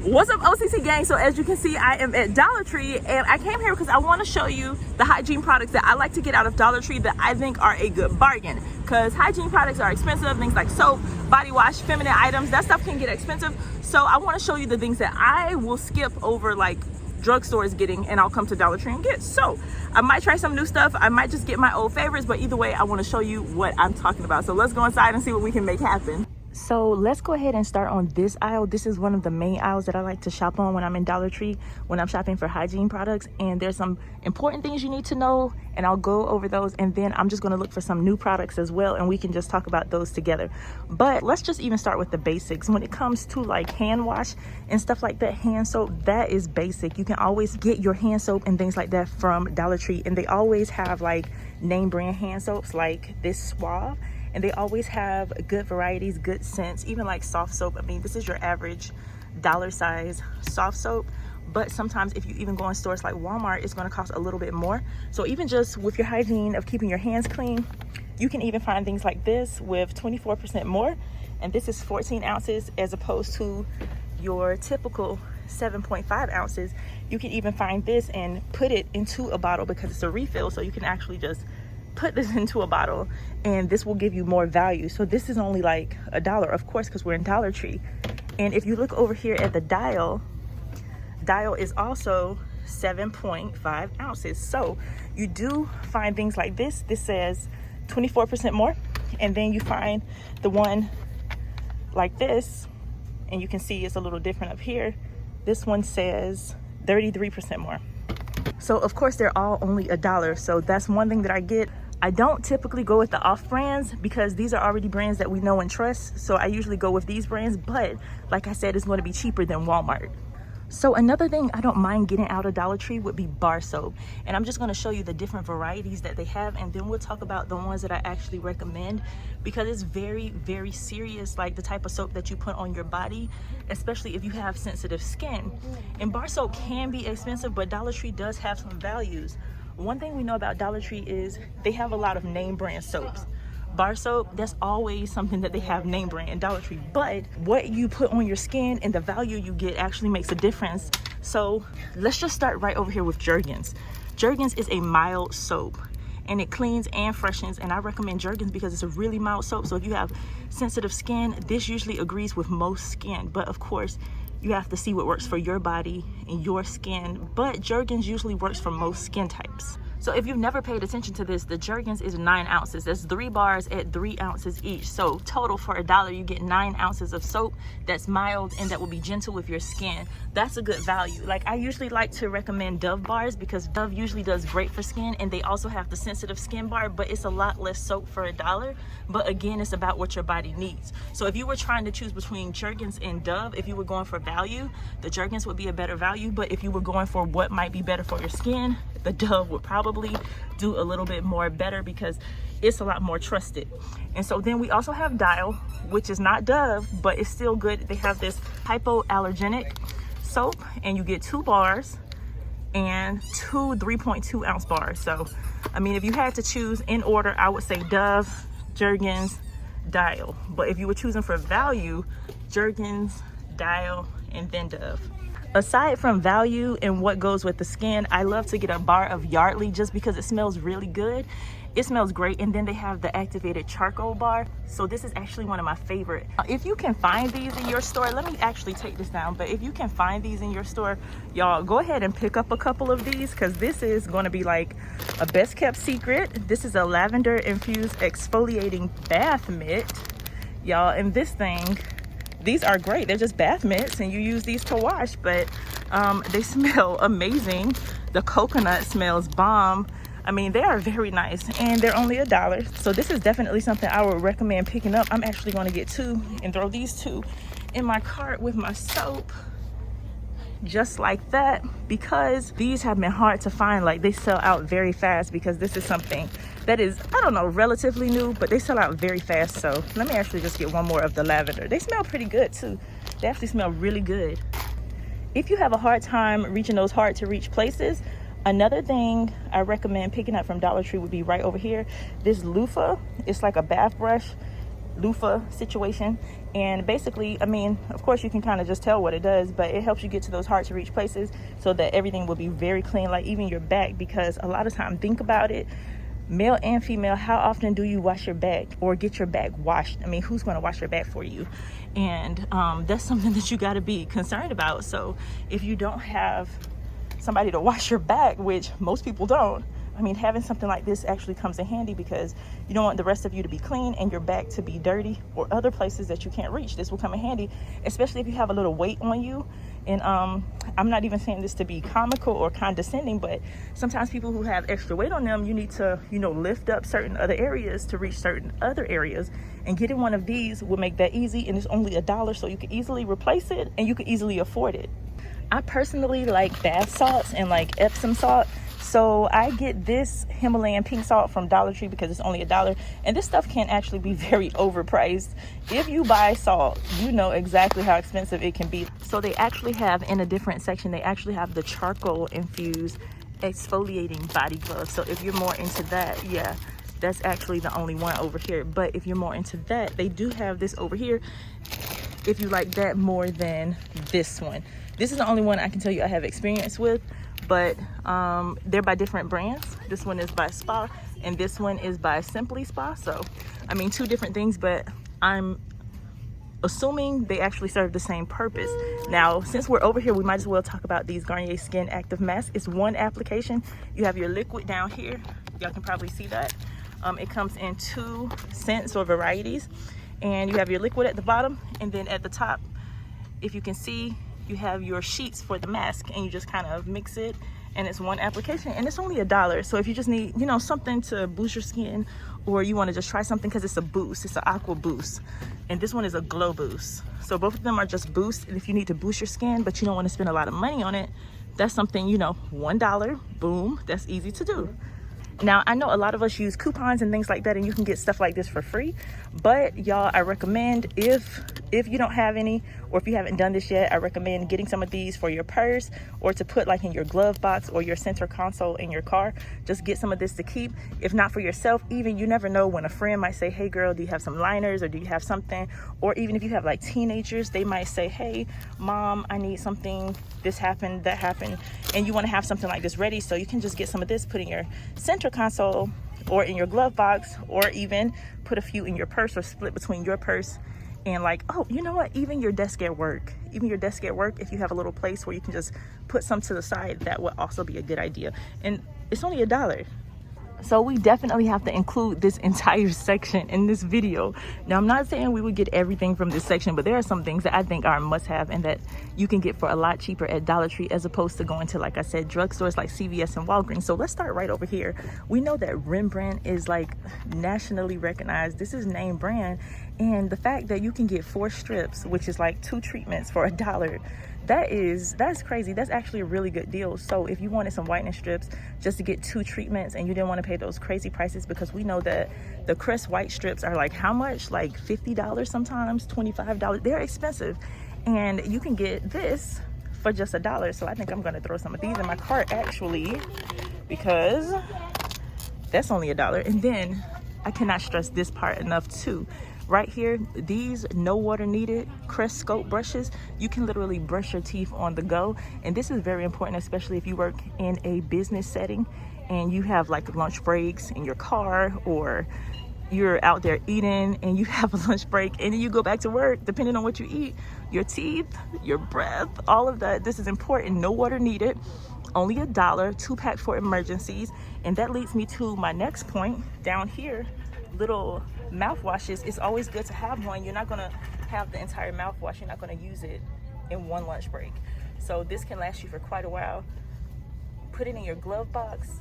What's up, OCC gang? So as you can see, I am at Dollar Tree, and I came here because I want to show you the hygiene products that I like to get out of Dollar Tree that I think are a good bargain, because hygiene products are expensive. Things like soap, body wash, feminine items, that stuff can get expensive. So I want to show you the things that I will skip over, like drugstores getting, and I'll come to Dollar Tree and get. So I might try some new stuff, I might just get my old favorites, but either way I want to show you what I'm talking about. So let's go inside and see what we can make happen. So let's go ahead and start on this aisle. This is one of the main aisles that I like to shop on when I'm in Dollar Tree, when I'm shopping for hygiene products. And there's some important things you need to know, and I'll go over those, and then I'm just going to look for some new products as well, and we can just talk about those together. But let's just even start with the basics. When it comes to like hand wash and stuff like that, hand soap, that is basic. You can always get your hand soap and things like that from Dollar Tree, and they always have like name brand hand soaps like this Suave. And they always have good varieties, good scents, even like soft soap. I mean, this is your average dollar size soft soap. But sometimes if you even go in stores like Walmart, it's gonna cost a little bit more. So even just with your hygiene of keeping your hands clean, you can even find things like this with 24% more. And this is 14 ounces as opposed to your typical 7.5 ounces. You can even find this and put it into a bottle because it's a refill. So you can actually just put this into a bottle, and this will give you more value. So this is only like $1, of course, because we're in Dollar Tree. And if you look over here at the dial is also 7.5 ounces. So you do find things like this. This says 24% more, and then you find the one like this, and you can see it's a little different up here. This one says 33% more. So of course they're all only $1. So that's one thing that I get. I don't typically go with the off brands because these are already brands that we know and trust. So I usually go with these brands, but like I said, it's going to be cheaper than Walmart. So another thing I don't mind getting out of Dollar Tree would be bar soap. And I'm just going to show you the different varieties that they have, and then we'll talk about the ones that I actually recommend, because it's very, very serious, like the type of soap that you put on your body, especially if you have sensitive skin. And bar soap can be expensive, but Dollar Tree does have some values. One thing we know about Dollar Tree is they have a lot of name brand soaps. Bar soap, that's always something that they have name brand in Dollar Tree, but what you put on your skin and the value you get actually makes a difference. So let's just start right over here with Jergens. Jergens is a mild soap, and it cleans and freshens, and I recommend Jergens because it's a really mild soap. So if you have sensitive skin, this usually agrees with most skin, but of course you have to see what works for your body and your skin, but Jergens usually works for most skin types. So if you've never paid attention to this, the Jergens is 9 ounces. There's 3 bars at 3 ounces each. So total for $1, you get 9 ounces of soap that's mild and that will be gentle with your skin. That's a good value. Like, I usually like to recommend Dove bars because Dove usually does great for skin, and they also have the sensitive skin bar, but it's a lot less soap for $1. But again, it's about what your body needs. So if you were trying to choose between Jergens and Dove, if you were going for value, the Jergens would be a better value. But if you were going for what might be better for your skin, the Dove would probably do a little bit more better because it's a lot more trusted. And so then we also have Dial, which is not Dove, but it's still good. They have this hypoallergenic soap, and you get 2 bars and 2 3.2 ounce bars. So I mean, if you had to choose in order, I would say Dove, Jergens, Dial. But if you were choosing for value, Jergens, Dial, and then Dove. Aside from value and what goes with the skin, I love to get a bar of Yardley just because it smells really good. It smells great. And then they have the activated charcoal bar. So this is actually one of my favorite. If you can find these in your store, let me actually take this down. But if you can find these in your store, y'all go ahead and pick up a couple of these, because this is going to be like a best kept secret. This is a lavender infused exfoliating bath mitt, y'all. And this thing, these are great. They're just bath mitts, and you use these to wash, but they smell amazing. The coconut smells bomb. I mean, they are very nice, and they're only $1. So this is definitely something I would recommend picking up. I'm actually going to get 2 and throw these 2 in my cart with my soap, just like that, because these have been hard to find. Like, they sell out very fast because this is something that is, I don't know, relatively new, but they sell out very fast. So let me actually just get 1 more of the lavender. They smell pretty good too. They actually smell really good. If you have a hard time reaching those hard to reach places, another thing I recommend picking up from Dollar Tree would be right over here. This Loofah, it's like a bath brush. loofah situation. And basically, I mean, of course you can kind of just tell what it does, but it helps you get to those hard to reach places so that everything will be very clean, like even your back, because a lot of time, think about it, male and female, how often do you wash your back or get your back washed? I mean, who's going to wash your back for you? And that's something that you got to be concerned about. So if you don't have somebody to wash your back, which most people don't, I mean, having something like this actually comes in handy, because you don't want the rest of you to be clean and your back to be dirty or other places that you can't reach. This will come in handy, especially if you have a little weight on you. And I'm not even saying this to be comical or condescending, but sometimes people who have extra weight on them, you need to, you know, lift up certain other areas to reach certain other areas. And getting one of these will make that easy, and it's only $1, so you can easily replace it and you can easily afford it. I personally like bath salts and like Epsom salt. So I get this Himalayan pink salt from Dollar Tree because it's only $1. And this stuff can actually be very overpriced. If you buy salt, you know exactly how expensive it can be. So they actually have, in a different section, they actually have the charcoal infused exfoliating body glove. So if you're more into that, yeah, that's actually the only one over here. But if you're more into that, they do have this over here if you like that more than this one. This is the only one I can tell you I have experience with, but they're by different brands. This one is by Spa and this one is by Simply Spa. So I mean, two different things, but I'm assuming they actually serve the same purpose. Now, since we're over here, we might as well talk about these Garnier Skin Active Masks. It's one application. You have your liquid down here. Y'all can probably see that. It comes in 2 scents or varieties, and you have your liquid at the bottom, and then at the top, if you can see, you have your sheets for the mask, and you just kind of mix it, and it's one application, and it's only $1. So if you just need, you know, something to boost your skin, or you want to just try something, because it's a boost, it's an aqua boost, and this one is a glow boost. So both of them are just boosts, and if you need to boost your skin but you don't want to spend a lot of money on it, that's something, you know, $1, boom, that's easy to do. Now, I know a lot of us use coupons and things like that, and you can get stuff like this for free, but y'all, I recommend, if you don't have any, or if you haven't done this yet, I recommend getting some of these for your purse, or to put like in your glove box or your center console in your car. Just get some of this to keep. If not for yourself, even, you never know when a friend might say, hey girl, do you have some liners, or do you have something? Or even if you have like teenagers, they might say, hey mom, I need something, this happened, that happened, and you want to have something like this ready. So you can just get some of this, put in your center console or in your glove box, or even put a few in your purse, or split between your purse and, like, oh, you know what, even your desk at work, if you have a little place where you can just put some to the side, that would also be a good idea. And it's only $1. So we definitely have to include this entire section in this video. Now, I'm not saying we would get everything from this section, but there are some things that I think are a must-have and that you can get for a lot cheaper at Dollar Tree, as opposed to going to, like I said, drugstores like CVS and Walgreens. So let's start right over here. We know that Rembrandt is like nationally recognized. This is name brand, and the fact that you can get 4 strips, which is like 2 treatments for $1, that's crazy. That's actually a really good deal. So if you wanted some whitening strips just to get 2 treatments, and you didn't want to pay those crazy prices, because we know that the Crest white strips are like, how much, like $50 sometimes, $25, they're expensive, and you can get this for just $1. So I think I'm going to throw some of these in my cart actually, because that's only $1. And then I cannot stress this part enough too. Right here, these no water needed Crest scope brushes, you can literally brush your teeth on the go. And this is very important, especially if you work in a business setting and you have like lunch breaks in your car, or you're out there eating and you have a lunch break and then you go back to work. Depending on what you eat, your teeth, your breath, all of that, this is important. No water needed, only $1, 2-pack for emergencies. And that leads me to my next point down here. Little mouthwashes, it's always good to have one. You're not gonna have the entire mouthwash, you're not gonna use it in one lunch break. So this can last you for quite a while. Put it in your glove box,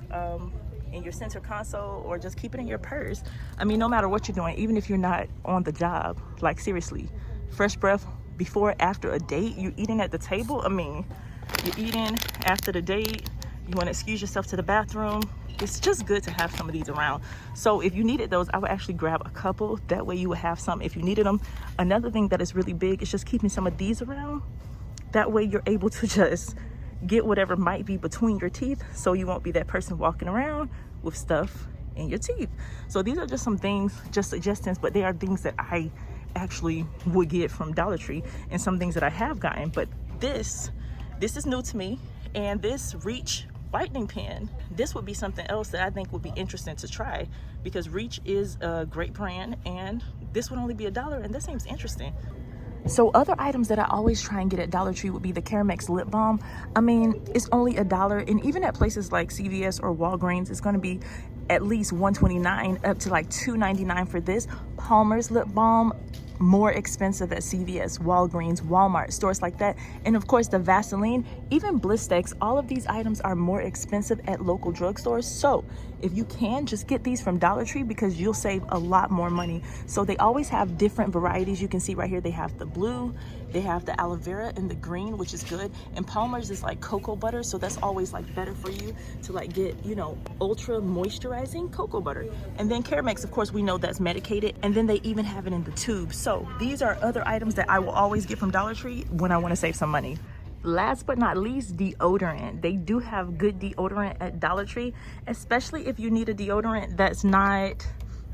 in your center console, or just keep it in your purse. I mean, no matter what you're doing, even if you're not on the job, like seriously, fresh breath before, after a date, you're eating at the table. I mean, you're eating after the date, you want to excuse yourself to the bathroom. It's just good to have some of these around. So if you needed those, I would actually grab a couple. That way you would have some if you needed them. Another thing that is really big is just keeping some of these around. That way you're able to just get whatever might be between your teeth, so you won't be that person walking around with stuff in your teeth. So these are just some things, just suggestions, but they are things that I actually would get from Dollar Tree and some things that I have gotten. But this is new to me. And this Reach whitening pen, this would be something else that I think would be interesting to try, because Reach is a great brand and this would only be $1, and this seems interesting. So other items that I always try and get at Dollar Tree would be the Caremix Lip Balm. I mean, it's only $1, and even at places like CVS or Walgreens, it's going to be at least $129 up to like $2.99 for this. Palmer's Lip Balm, more expensive at CVS, Walgreens, Walmart, stores like that. And of course the Vaseline, even Blistex, all of these items are more expensive at local drugstores. So if you can, just get these from Dollar Tree because you'll save a lot more money. So they always have different varieties. You can see right here, they have the blue, they have the aloe vera and the green, which is good. And Palmer's is like cocoa butter, so that's always like better for you to like get, you know, ultra moisturizing cocoa butter. And then Caremix, of course, we know that's medicated, and then they even have it in the tube. So these are other items that I will always get from Dollar Tree when I want to save some money. Last but not least, deodorant. They do have good deodorant at Dollar Tree, especially if you need a deodorant that's not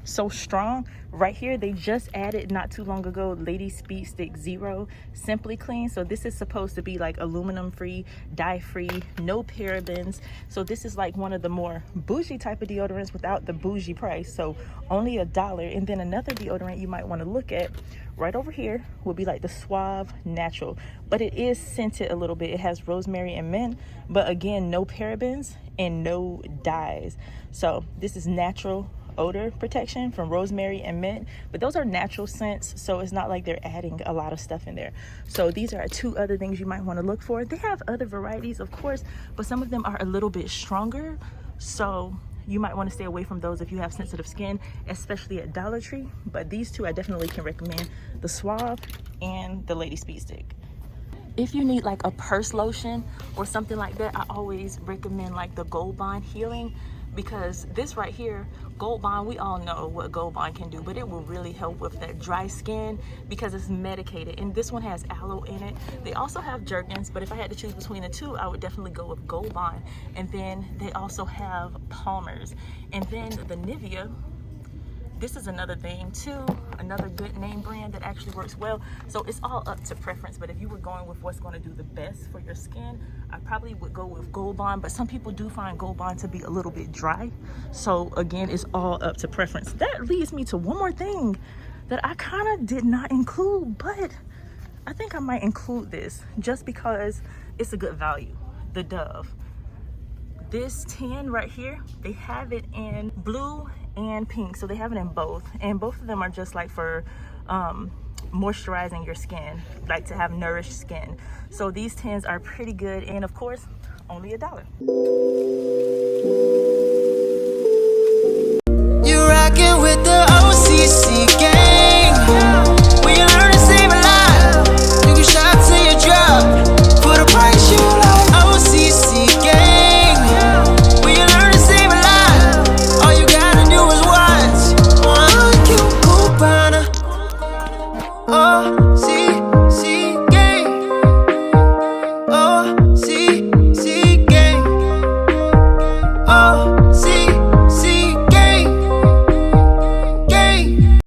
so strong. Right here, they just added not too long ago Lady Speed Stick Zero Simply Clean. So this is supposed to be like aluminum free, dye free, no parabens. So this is like one of the more bougie type of deodorants without the bougie price. So only $1. And then another deodorant you might want to look at right over here would be like the Suave Natural, but it is scented a little bit. It has rosemary and mint, but again, no parabens and no dyes. So this is natural odor protection from rosemary and mint, but those are natural scents, so it's not like they're adding a lot of stuff in there. So these are two other things you might want to look for. They have other varieties, of course, but some of them are a little bit stronger, so you might want to stay away from those if you have sensitive skin, especially at Dollar Tree. But these two I definitely can recommend, the Suave and the Lady Speed Stick. If you need like a purse lotion or something like that, I always recommend like the Gold Bond Healing, because this right here, Gold Bond, we all know what Gold Bond can do, but it will really help with that dry skin because it's medicated. And this one has aloe in it. They also have Jergens, but if I had to choose between the two, I would definitely go with Gold Bond. And then they also have Palmer's. And then the Nivea, this is another thing too, another good name brand that actually works well. So it's all up to preference, but if you were going with what's going to do the best for your skin, I probably would go with Gold Bond, but some people do find Gold Bond to be a little bit dry. So again, it's all up to preference. That leads me to one more thing that I kind of did not include, but I think I might include this just because it's a good value, the Dove. This tin right here, they have it in blue and pink, so they have it in both, and both of them are just like for moisturizing your skin, like to have nourished skin. So these tins are pretty good, and of course only $1.